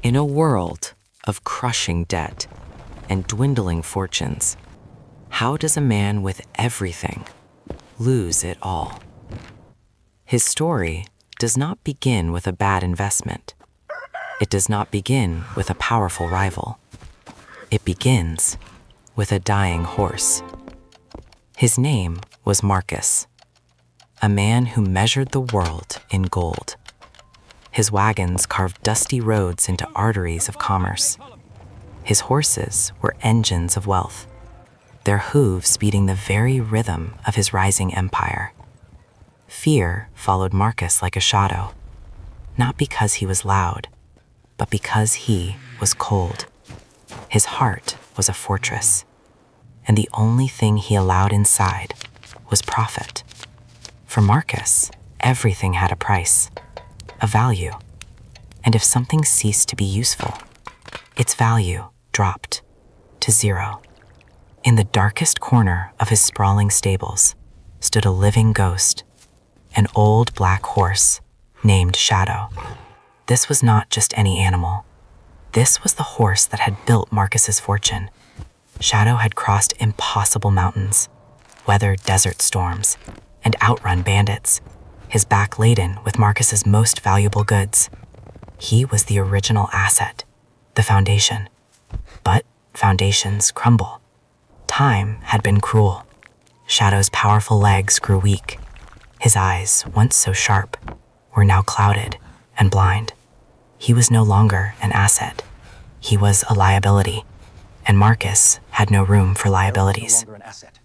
In a world of crushing debt and dwindling fortunes, how does a man with everything lose it all? His story does not begin with a bad investment. It does not begin with a powerful rival. It begins with a dying horse. His name was Marcus, a man who measured the world in gold. His wagons carved dusty roads into arteries of commerce. His horses were engines of wealth, their hooves beating the very rhythm of his rising empire. Fear followed Marcus like a shadow, not because he was loud, but because he was cold. His heart was a fortress, and the only thing he allowed inside was profit. For Marcus, everything had a price, a value, and if something ceased to be useful, its value dropped to zero. In the darkest corner of his sprawling stables stood a living ghost, an old black horse named Shadow. This was not just any animal. This was the horse that had built Marcus's fortune. Shadow had crossed impossible mountains, weathered desert storms, and outrun bandits, his back laden with Marcus's most valuable goods. He was the original asset, the foundation. But foundations crumble. Time had been cruel. Shadow's powerful legs grew weak. His eyes, once so sharp, were now clouded and blind. He was no longer an asset. He was a liability, and Marcus had no room for liabilities.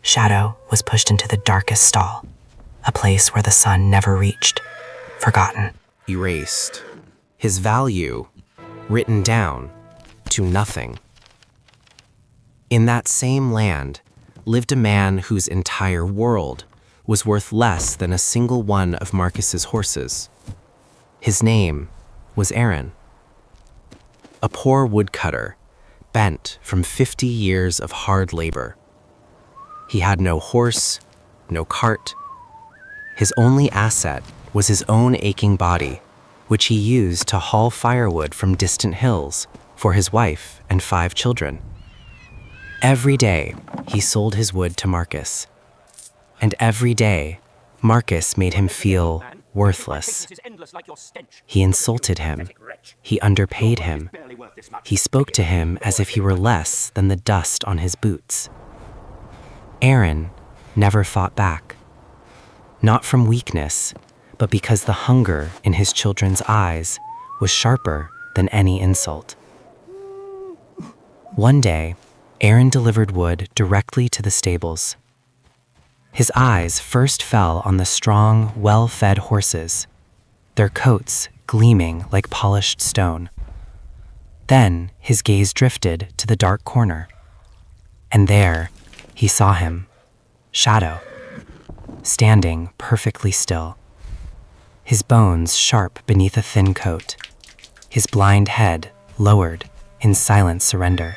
Shadow was pushed into the darkest stall, a place where the sun never reached, forgotten. Erased. His value written down to nothing. In that same land lived a man whose entire world was worth less than a single one of Marcus's horses. His name was Aaron, a poor woodcutter, bent from 50 years of hard labor. He had no horse, no cart. His only asset was his own aching body, which he used to haul firewood from distant hills for his wife and 5 children. Every day, he sold his wood to Marcus. And every day, Marcus made him feel worthless. He insulted him. He underpaid him. He spoke to him as if he were less than the dust on his boots. Aaron never fought back. Not from weakness, but because the hunger in his children's eyes was sharper than any insult. One day, Aaron delivered wood directly to the stables. His eyes first fell on the strong, well-fed horses, their coats gleaming like polished stone. Then his gaze drifted to the dark corner, and there he saw him, Shadow, standing perfectly still, his bones sharp beneath a thin coat, his blind head lowered in silent surrender.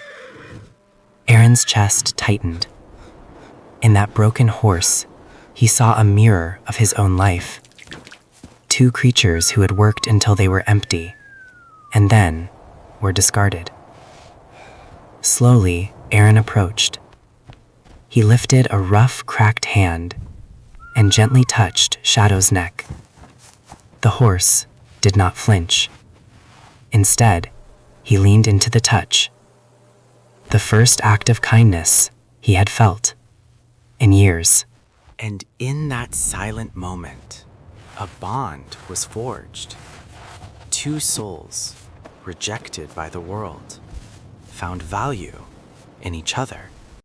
Aaron's chest tightened. In that broken horse, he saw a mirror of his own life. 2 creatures who had worked until they were empty, and then were discarded. Slowly, Aaron approached. He lifted a rough, cracked hand and gently touched Shadow's neck. The horse did not flinch. Instead, he leaned into the touch. The first act of kindness he had felt in years. And in that silent moment, a bond was forged. 2 souls, rejected by the world, found value in each other.